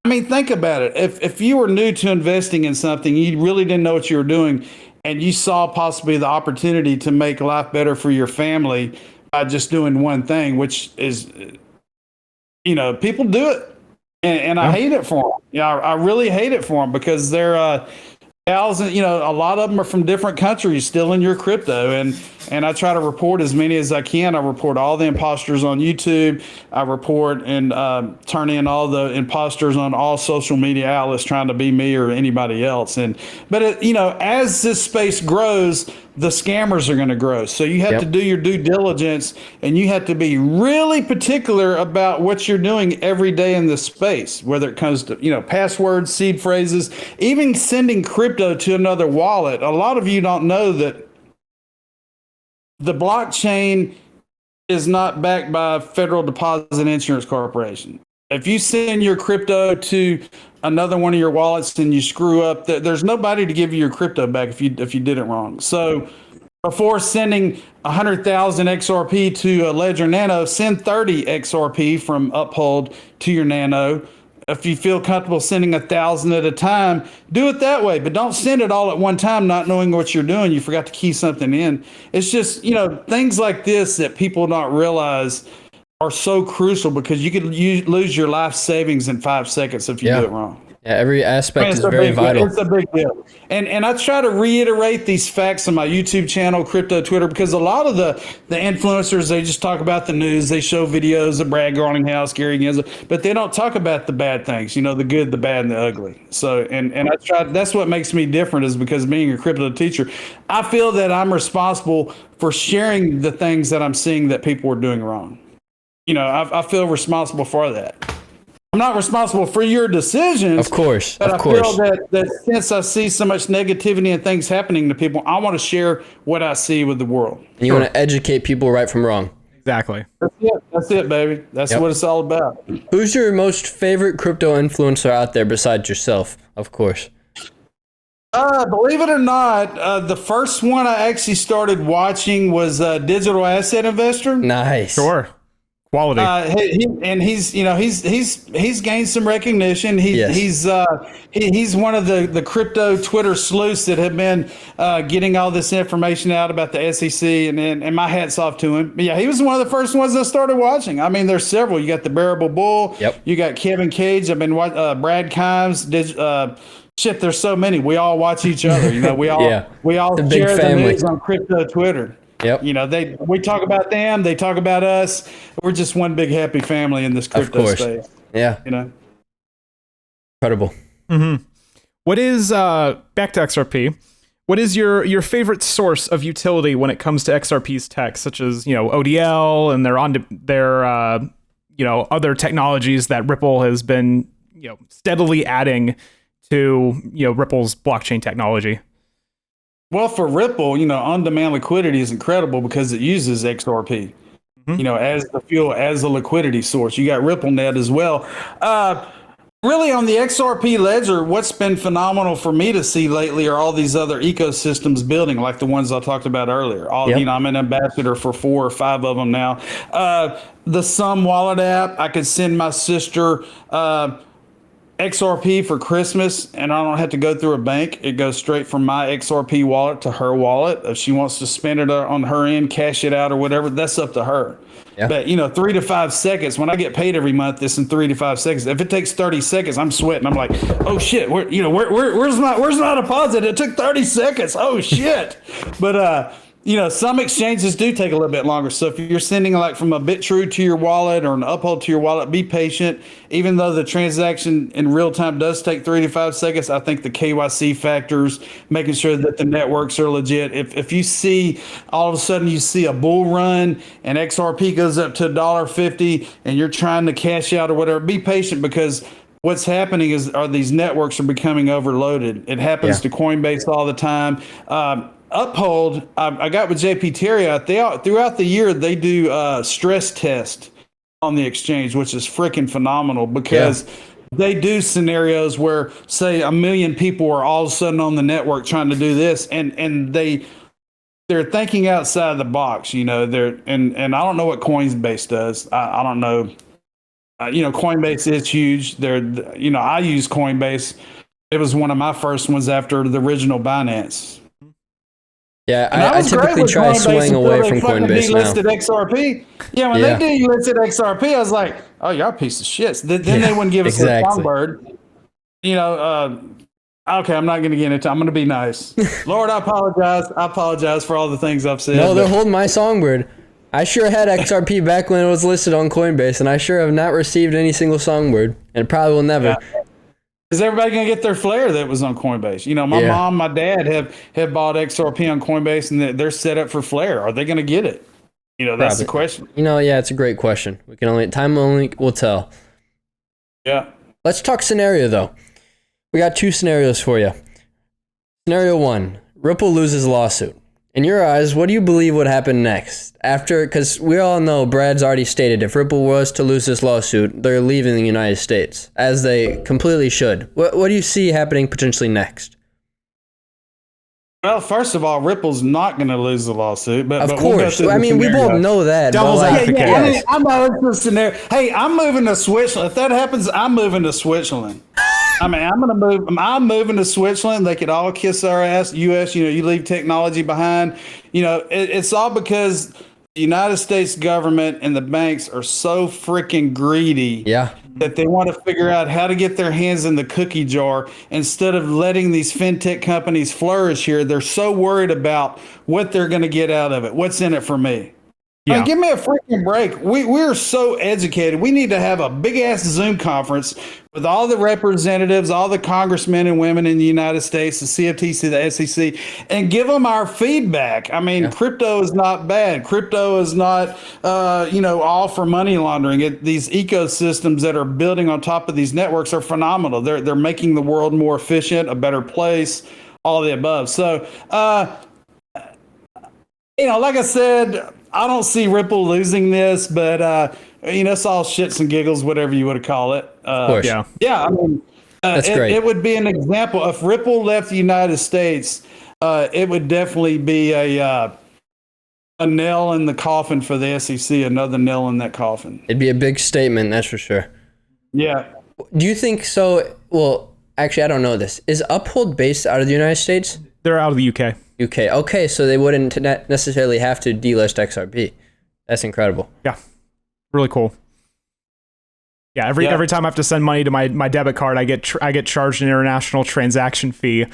S2: I mean, think about it. If you were new to investing in something, you really didn't know what you were doing, and you saw possibly the opportunity to make life better for your family by just doing one thing, which is, you know, people do it. And I hate it for them. Yeah, I really hate it for them because they're, you know, a lot of them are from different countries still in your crypto. And I try to report as many as I can. I report all the imposters on YouTube. I report and turn in all the imposters on all social media outlets trying to be me or anybody else. But you know, as this space grows, the scammers are going to grow. So you have to do your due diligence, and you have to be really particular about what you're doing every day in this space, whether it comes to, you know, passwords, seed phrases, even sending crypto to another wallet. A lot of you don't know that the blockchain is not backed by Federal Deposit Insurance Corporation. If you send your crypto to another one of your wallets and you screw up, there's nobody to give you your crypto back if you did it wrong. So before sending 100,000 XRP to a Ledger Nano, send 30 XRP from Uphold to your Nano. if you feel comfortable sending 1,000 at a time, do it that way. But don't send it all at one time, not knowing what you're doing. You forgot to key something in. It's just, things like this that people don't realize are so crucial, because you could lose your life savings in 5 seconds if you do it wrong.
S1: Yeah, every aspect is very vital.
S2: It's a big deal. And I try to reiterate these facts on my YouTube channel, Crypto Twitter, because a lot of the influencers, they just talk about the news. They show videos of Brad Garlinghouse, Gary Gensler, but they don't talk about the bad things, the good, the bad, and the ugly. So, and I try, that's what makes me different, is because being a crypto teacher, I feel that I'm responsible for sharing the things that I'm seeing that people are doing wrong. I feel responsible for that. I'm not responsible for your decisions.
S1: Of course.
S2: But
S1: of
S2: I
S1: course.
S2: feel that since I see so much negativity and things happening to people, I want to share what I see with the world.
S1: And you want to educate people right from wrong.
S3: Exactly.
S2: That's it, baby. That's what it's all about.
S1: Who's your most favorite crypto influencer out there besides yourself, of course?
S2: Believe it or not, the first one I actually started watching was Digital Asset Investor.
S1: Nice.
S3: Sure. Quality.
S2: He's gained some recognition. He's one of the crypto Twitter sleuths that have been getting all this information out about the SEC, and my hat's off to him. But yeah, he was one of the first ones I started watching. I mean, there's several. You got the Bearable Bull.
S1: Yep.
S2: You got Kevin Cage. I've been watching Brad Kimes. There's so many. We all watch each other. We all share the news on crypto Twitter.
S1: Yep.
S2: We talk about them, they talk about us. We're just one big happy family in this crypto space.
S1: Yeah. Incredible.
S3: Mm-hmm. What is back to XRP? What is your favorite source of utility when it comes to XRP's tech, such as ODL and their other technologies that Ripple has been steadily adding to Ripple's blockchain technology?
S2: Well, for Ripple, on-demand liquidity is incredible because it uses XRP, as the fuel, as a liquidity source. You got RippleNet as well. Really, on the XRP ledger, what's been phenomenal for me to see lately are all these other ecosystems building, like the ones I talked about earlier. I'm an ambassador for 4 or 5 of them now. The Sum Wallet app, I could send my sister XRP for Christmas, and I don't have to go through a bank. It goes straight from my XRP wallet to her wallet. If she wants to spend it on her end, cash it out or whatever, that's up to her. Yeah. But 3 to 5 seconds, when I get paid every month, it's in 3 to 5 seconds. If it takes 30 seconds, I'm sweating. I'm like, oh shit, where's my deposit? It took 30 seconds. Oh shit. But some exchanges do take a little bit longer. So if you're sending like from a Bitrue to your wallet or an Uphold to your wallet, be patient. Even though the transaction in real time does take 3 to 5 seconds, I think the KYC factors, making sure that the networks are legit. If you see all of a sudden you see a bull run and XRP goes up to $1.50 and you're trying to cash out or whatever, be patient, because what's happening is these networks are becoming overloaded. It happens to Coinbase all the time. Uphold, I got with JP Terry. Throughout the year, they do stress test on the exchange, which is freaking phenomenal, because they do scenarios where, say, 1 million people are all of a sudden on the network trying to do this, and they're thinking outside the box. And I don't know what Coinbase does. I don't know. Coinbase is huge. I use Coinbase. It was one of my first ones after the original Binance.
S1: Yeah, I typically try swaying away from Coinbase now.
S2: Delisted XRP. Yeah, when they delisted XRP, I was like, oh, y'all piece of shit. Then they wouldn't give us a songbird. Okay, I'm not going to get into it. I'm going to be nice. Lord, I apologize. I apologize for all the things I've said.
S1: No, they're holding my songbird. I sure had XRP back when it was listed on Coinbase, and I sure have not received any single songbird, and probably will never.
S2: Yeah. Is everybody going to get their Flare that was on Coinbase? My mom, my dad have bought XRP on Coinbase, and they're set up for Flare. Are they going to get it? That's the question.
S1: It's a great question. Time only will tell.
S2: Yeah. Let's
S1: talk scenario, though. We got 2 scenarios for you. Scenario 1, Ripple loses lawsuit. In your eyes, what do you believe would happen next? Because we all know Brad's already stated if Ripple was to lose this lawsuit, they're leaving the United States, as they completely should. What do you see happening potentially next?
S2: Well, first of all, Ripple's not going to lose the lawsuit, but
S1: Of
S2: but we'll go
S1: course.
S2: through the
S1: I mean, we both
S2: scenarios.
S1: know that. but,
S3: Devil's
S1: like,
S3: advocate.
S2: Yeah, I mean,
S1: yes.
S2: I'm not in scenario. Hey, I'm moving to Switzerland. If that happens, I'm moving to Switzerland. I mean, I'm gonna move. I'm moving to Switzerland. They could all kiss our ass. U.S. You leave technology behind. It's all because the United States government and the banks are so freaking greedy.
S1: Yeah.
S2: That they want to figure out how to get their hands in the cookie jar instead of letting these fintech companies flourish here. They're so worried about what they're going to get out of it. What's in it for me?
S3: Yeah.
S2: Like, give me a freaking break. We're so educated. We need to have a big ass Zoom conference with all the representatives, all the congressmen and women in the United States, the CFTC, the SEC, and give them our feedback. I mean, crypto is not bad. Crypto is not, all for money laundering. These ecosystems that are building on top of these networks are phenomenal. They're making the world more efficient, a better place, all of the above. So, like I said, I don't see Ripple losing this, but it's all shits and giggles, whatever you would call it.
S1: Of course.
S3: Yeah.
S2: I mean,
S1: That's great.
S2: It would be an example. If Ripple left the United States, it would definitely be a nail in the coffin for the SEC. Another nail in that coffin.
S1: It'd be a big statement, that's for sure.
S2: Yeah.
S1: Do you think so? Well, actually, I don't know this. Is Uphold based out of the United States?
S3: They're out of the UK.
S1: UK. Okay, so they wouldn't necessarily have to delist XRP. That's incredible.
S3: Yeah. Really cool. Yeah, every time I have to send money to my debit card, I get charged an international transaction fee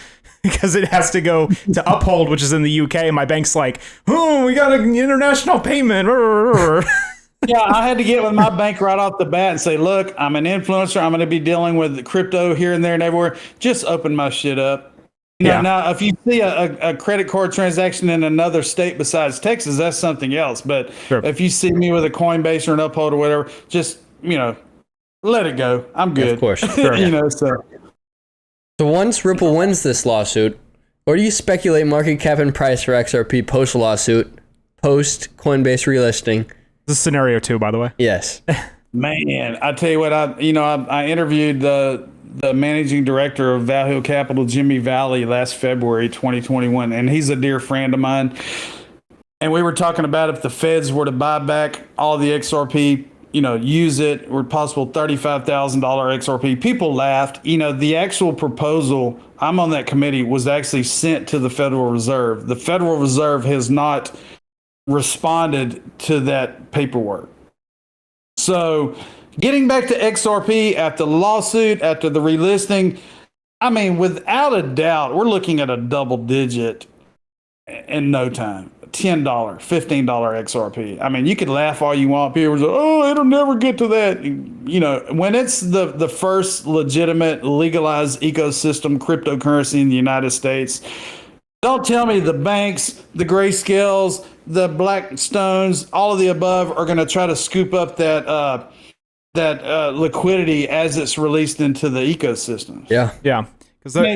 S3: because it has to go to Uphold, which is in the UK, and my bank's like, "Oh, we got an international payment."
S2: Yeah, I had to get with my bank right off the bat and say, look, I'm an influencer. I'm going to be dealing with crypto here and there and everywhere. Just open my shit up. Now, if you see a credit card transaction in another state besides Texas, that's something else. But if you see me with a Coinbase or an Uphold or whatever, just, let it go. I'm good.
S1: Of course.
S2: So.
S1: So once Ripple wins this lawsuit, what do you speculate market cap and price for XRP post lawsuit, post Coinbase relisting?
S3: This is scenario 2, by the way.
S1: Yes.
S2: Man, I tell you what, I interviewed the managing director of Valhill Capital, Jimmy Valley, last February 2021, and he's a dear friend of mine. And we were talking about if the feds were to buy back all the XRP, use it, or possible $35,000 XRP. People laughed. The actual proposal, I'm on that committee, was actually sent to the Federal Reserve. The Federal Reserve has not responded to that paperwork. So getting back to XRP after the lawsuit, after the relisting, I mean, without a doubt, we're looking at a double digit in no time. $10, $15 XRP. I mean, you could laugh all you want. People say, oh, it'll never get to that. When it's the first legitimate legalized ecosystem cryptocurrency in the United States, don't tell me the banks, the Grayscales, the Blackstones, all of the above are going to try to scoop up that liquidity as it's released into the ecosystem.
S3: Yeah.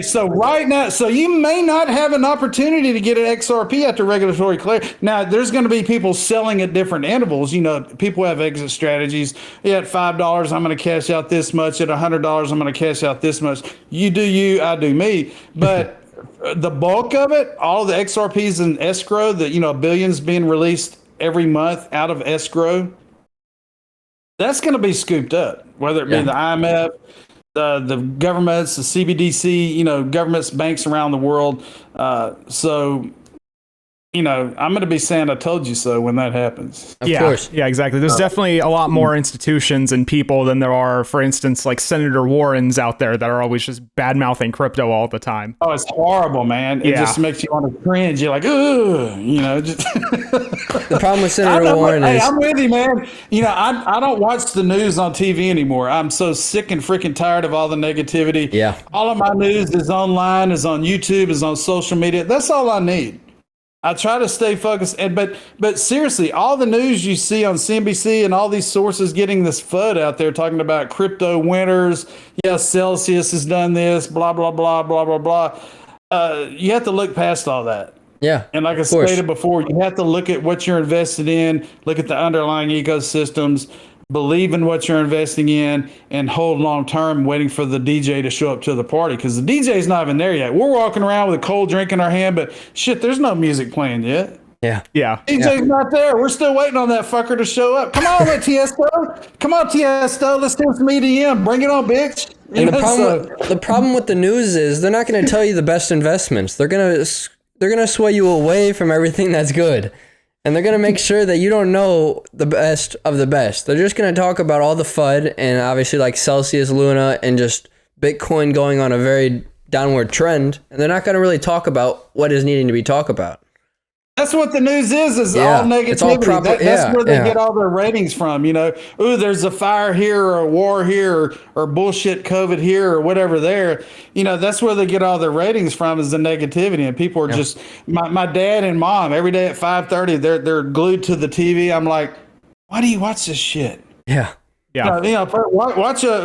S2: So right now, so you may not have an opportunity to get an XRP after regulatory clarity. Now, there's going to be people selling at different intervals. People have exit strategies. At $5, I'm going to cash out this much. At $100, I'm going to cash out this much. You do you, I do me. But the bulk of it, all the XRPs in escrow, billions being released every month out of escrow, that's going to be scooped up, whether it be the IMF, the governments, the CBDC, governments, banks around the world. I'm going to be saying I told you so when that happens.
S1: Of course.
S3: Yeah, exactly. There's definitely a lot more institutions and people than there are, for instance, like Senator Warrens out there that are always just bad-mouthing crypto all the time.
S2: Oh, it's horrible, man. It just makes you want to cringe. You're like, ugh, just...
S1: The problem with Senator Warren is...
S2: Hey, I'm with you, man. I don't watch the news on TV anymore. I'm so sick and freaking tired of all the negativity.
S1: Yeah.
S2: All of my news is online, is on YouTube, is on social media. That's all I need. I try to stay focused, but seriously, all the news you see on CNBC and all these sources getting this FUD out there talking about crypto winners. Yeah, Celsius has done this, blah, blah, blah, blah, blah, blah. You have to look past all that.
S1: Yeah.
S2: And like I stated before, you have to look at what you're invested in, look at the underlying ecosystems. believe in what you're investing in, and hold long term, waiting for the DJ to show up to the party, because the DJ's not even there yet. We're walking around with a cold drink in our hand, but shit, there's no music playing yet.
S1: Yeah.
S2: DJ's not there. We're still waiting on that fucker to show up. Come on, Tiesto. Come on, Tiesto. Let's do some EDM. Bring it on, bitch.
S1: And the problem with the news is they're not going to tell you the best investments. They're gonna sway you away from everything that's good. And they're going to make sure that you don't know the best of the best. They're just going to talk about all the FUD and obviously like Celsius, Luna, and just Bitcoin going on a very downward trend. And they're not going to really talk about what is needing to be talked about.
S2: That's what the news is all negativity.
S1: It's all
S2: That's where they get all their ratings from. You know, ooh, there's a fire here or a war here or bullshit COVID here or whatever there. You know, that's where they get all their ratings from, is the negativity. And people are just, my dad and mom, every day at 5:30, they're glued to the TV. I'm like, why do you watch this shit?
S1: Yeah.
S3: Yeah.
S2: You know,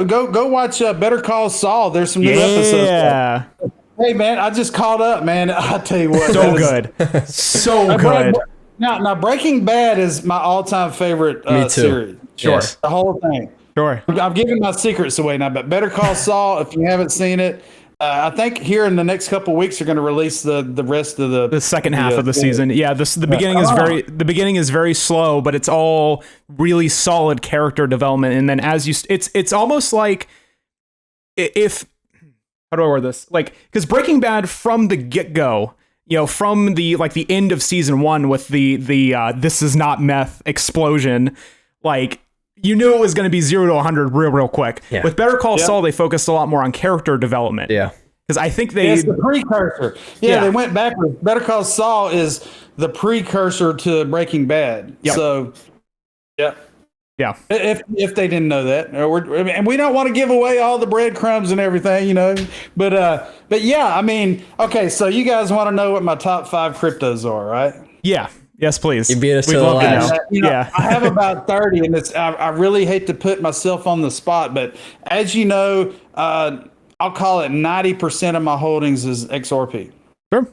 S2: go watch Better Call Saul. There's some new episodes.
S3: Yeah.
S2: Hey man, I just caught up, man. I'll tell you what.
S3: So good. So good.
S2: Now Breaking Bad is my all-time favorite series.
S3: Sure.
S1: Yes.
S2: The whole thing.
S3: Sure.
S2: I'm giving my secrets away now, but Better Call Saul, if you haven't seen it, I think here in the next couple of weeks they're going to release the rest of the
S3: second half of the season. Yeah, the beginning is very slow, but it's all really solid character development. And then it's almost like if, how do I word this? Like, because Breaking Bad from the get-go, you know, from the end of season 1 with the this is not meth explosion, like, you knew it was going to be 0 to 100 real quick.
S1: Yeah.
S3: With Better Call Saul, they focused a lot more on character development.
S1: Yeah.
S3: Because I think
S2: it's the precursor. Yeah, they went backwards. Better Call Saul is the precursor to Breaking Bad.
S3: Yep.
S2: So, yeah.
S3: Yeah.
S2: If they didn't know that, and we don't want to give away all the breadcrumbs and everything, you know, but yeah, I mean, okay, so you guys want to know what my top 5 cryptos are, right?
S3: Yeah. Yes, please.
S1: You beat us to the last.
S2: You know, I have about 30, and I really hate to put myself on the spot, but as you know, I'll call it 90% of my holdings is XRP.
S3: Sure.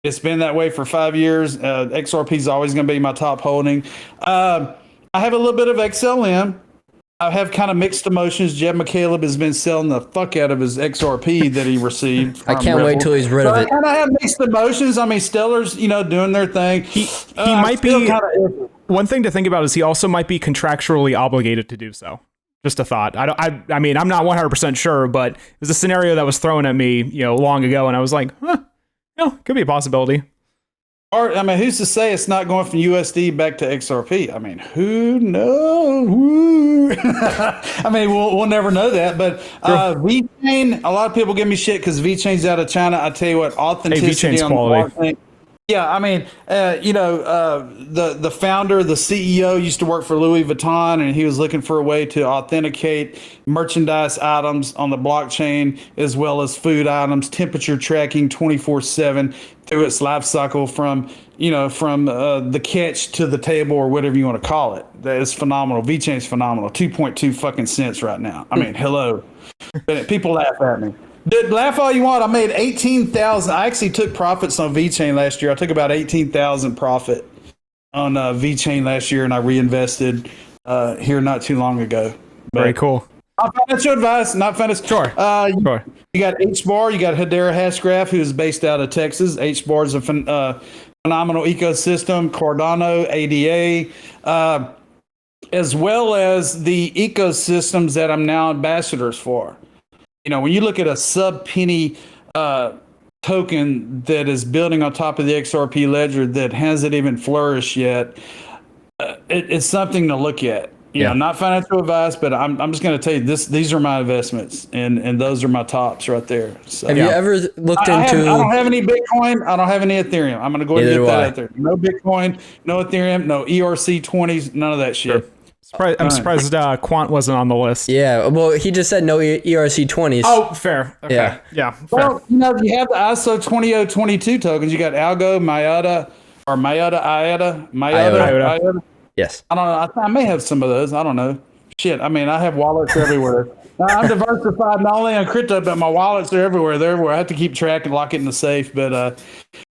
S2: It's been that way for 5 years. XRP is always going to be my top holding. I have a little bit of XLM. I have kind of mixed emotions. Jeb McCaleb has been selling the fuck out of his XRP that he received.
S1: I can't wait till he's rid of it.
S2: I kind of have mixed emotions. I mean, Stellar's, you know, doing their thing.
S3: He might be. One thing to think about is he also might be contractually obligated to do so. Just a thought. I mean, I'm not 100% sure, but it was a scenario that was thrown at me, you know, long ago, and I was like, could be a possibility.
S2: Or, I mean, who's to say it's not going from USD back to XRP? I mean, who knows? I mean, we'll never know that. But VChain, a lot of people give me shit because VChain's out of China. I tell you what, authenticity on the blockchain. Yeah, I mean, you know, the founder, the CEO used to work for Louis Vuitton, and he was looking for a way to authenticate merchandise items on the blockchain, as well as food items, temperature tracking 24/7 through its life cycle from the catch to the table, or whatever you want to call it. That is phenomenal. VChain's phenomenal. 2.2 fucking cents right now. I mean, hello. People laugh at me. Dude, laugh all you want. I made 18,000. I actually took profits on VChain last year. I took about 18,000 profit on VChain last year, and I reinvested here not too long ago. But
S3: very cool.
S2: Not financial advice. Not financial.
S3: Sure. Sure.
S2: You got HBAR. You got Hedera Hashgraph, who is based out of Texas. HBAR is a phenomenal ecosystem. Cardano, ADA, as well as the ecosystems that I'm now ambassadors for. You know, when you look at a sub-penny token that is building on top of the XRP ledger that hasn't even flourished yet, it's something to look at. You know, not financial advice, but I'm just going to tell you these are my investments, and those are my tops right there. So,
S1: have you ever looked into?
S2: I don't have any Bitcoin. I don't have any Ethereum. I'm going to go ahead and get that out there. No Bitcoin, no Ethereum, no ERC20s, none of that shit.
S3: Sure. I'm surprised Quant wasn't on the list.
S1: Yeah, well, he just said no ERC20s.
S3: Oh, fair. Okay. Yeah. Fair.
S2: Well, you know, you have the ISO 20022 tokens. You got Algo, IOTA.
S1: Yes.
S2: I don't know. I may have some of those. I don't know. Shit. I mean, I have wallets everywhere. I'm diversified not only on crypto, but my wallets are everywhere. They're everywhere. I have to keep track and lock it in the safe. But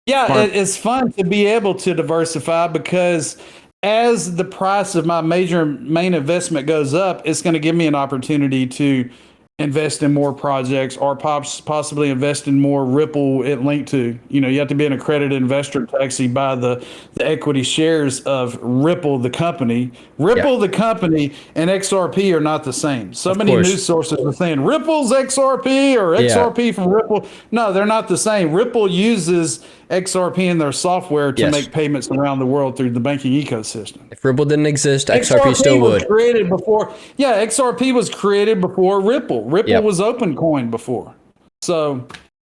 S2: it's fun to be able to diversify because as the price of my main investment goes up, it's going to give me an opportunity to invest in more projects or possibly invest in more Ripple it linked to. You know, you have to be an accredited investor to actually buy the equity shares of Ripple, the company. Ripple, the company, and XRP are not the same. So many news sources are saying Ripple's XRP or XRP from Ripple. No, they're not the same. Ripple uses XRP in their software to make payments around the world through the banking ecosystem.
S1: If Ripple didn't exist, XRP still would.
S2: Created before, XRP was created before Ripple. Ripple was open coin before. So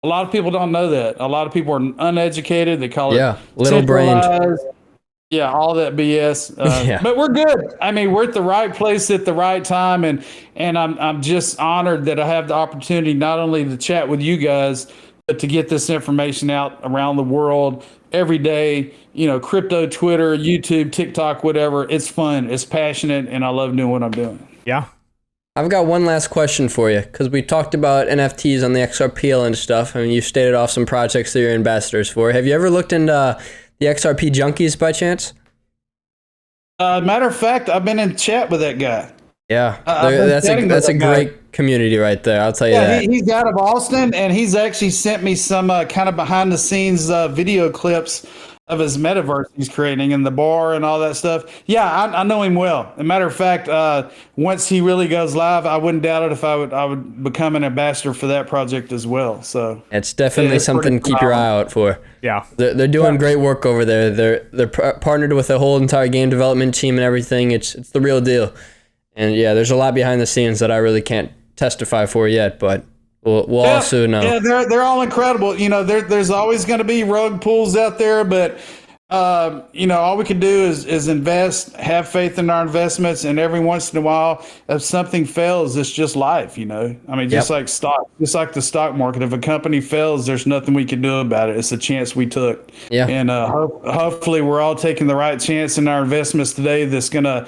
S2: a lot of people don't know that. A lot of people are uneducated. They call it
S1: little brained.
S2: Yeah, all that BS. But we're good. I mean, we're at the right place at the right time, and I'm just honored that I have the opportunity not only to chat with you guys, but to get this information out around the world every day. You know, crypto, Twitter, YouTube, TikTok, whatever. It's fun. It's passionate, and I love doing what I'm doing.
S3: Yeah.
S1: I've got one last question for you, because we talked about NFTs on the XRP and stuff. I mean, you stated off some projects that you're ambassadors for. Have you ever looked into the XRP junkies by chance?
S2: Matter of fact, I've been in chat with that guy.
S1: Yeah, that's a great community right there. I'll tell you that.
S2: He's out of Austin, and he's actually sent me some kind of behind the scenes video clips of his metaverse he's creating in the bar and all that stuff. Yeah, I know him well. As a matter of fact, once he really goes live, I wouldn't doubt it if I would become an ambassador for that project as well. So
S1: it's definitely something to keep your eye out for.
S3: Yeah,
S1: they're doing great work over there. They're partnered with a whole entire game development team and everything. It's the real deal. And yeah, there's a lot behind the scenes that I really can't testify for yet, but we'll all soon know.
S2: Yeah, they're all incredible. You know, there's always going to be rug pulls out there, but you know, all we can do is invest, have faith in our investments, and every once in a while, if something fails, it's just life. You know, I mean, just like the stock market. If a company fails, there's nothing we can do about it. It's a chance we took.
S1: Yeah.
S2: And hopefully, we're all taking the right chance in our investments today. That's gonna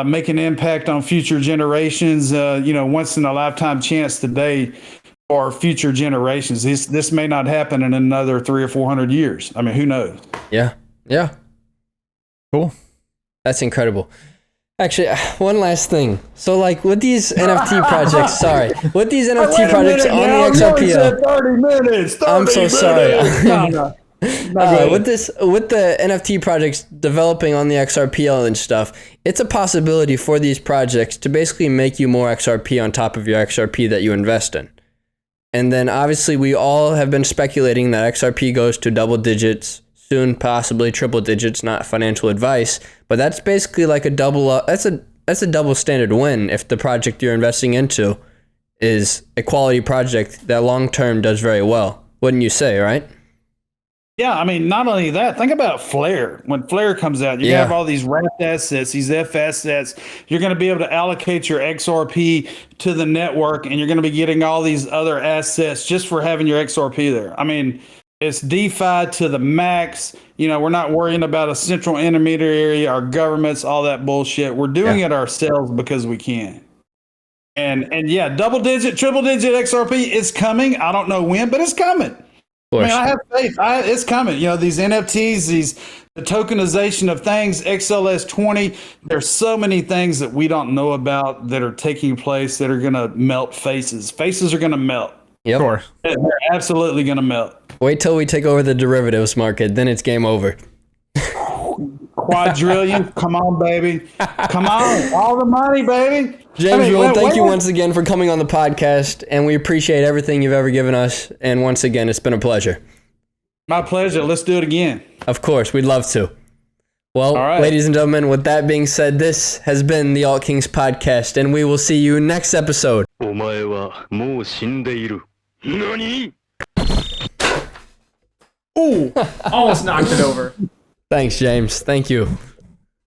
S2: make an impact on future generations. You know, once in a lifetime chance today for future generations. This may not happen in another 300 or 400 years. I mean, who knows?
S1: Yeah. Yeah.
S3: Cool.
S1: That's incredible. Actually, one last thing. So, like, with these NFT projects, with these NFT projects on the XRP.
S2: 30 minutes. 30
S1: I'm so sorry.
S2: No.
S1: With the NFT projects developing on the XRPL and stuff, it's a possibility for these projects to basically make you more XRP on top of your XRP that you invest in. And then obviously we all have been speculating that XRP goes to double digits, soon possibly triple digits, not financial advice, but that's basically like a double that's a double standard win if the project you're investing into is a quality project that long term does very well. Wouldn't you say, right?
S2: Yeah, I mean, not only that, think about Flare. When Flare comes out, you have all these wrapped assets, these F assets. You're going to be able to allocate your XRP to the network, and you're going to be getting all these other assets just for having your XRP there. I mean, it's DeFi to the max. You know, we're not worrying about a central intermediary, our governments, all that bullshit. We're doing it ourselves because we can. And yeah, double digit, triple digit XRP is coming. I don't know when, but it's coming. I mean, I have faith. It's coming. You know, these NFTs, the tokenization of things, XLS20. There's so many things that we don't know about that are taking place that are going to melt faces. Faces are going to melt.
S1: Yep.
S3: Sure.
S2: They're absolutely going to melt.
S1: Wait till we take over the derivatives market, then it's game over.
S2: Quadrillion. Come on, baby. Come on. All the money, baby.
S1: James Rule, thank you once again for coming on the podcast, and we appreciate everything you've ever given us. And once again, it's been a pleasure.
S2: My pleasure. Let's do it again.
S1: Of course, we'd love to. Well, ladies and gentlemen, with that being said, this has been the Alt Kings podcast, and we will see you next episode.
S3: Ooh, almost knocked it over.
S1: Thanks, James. Thank you.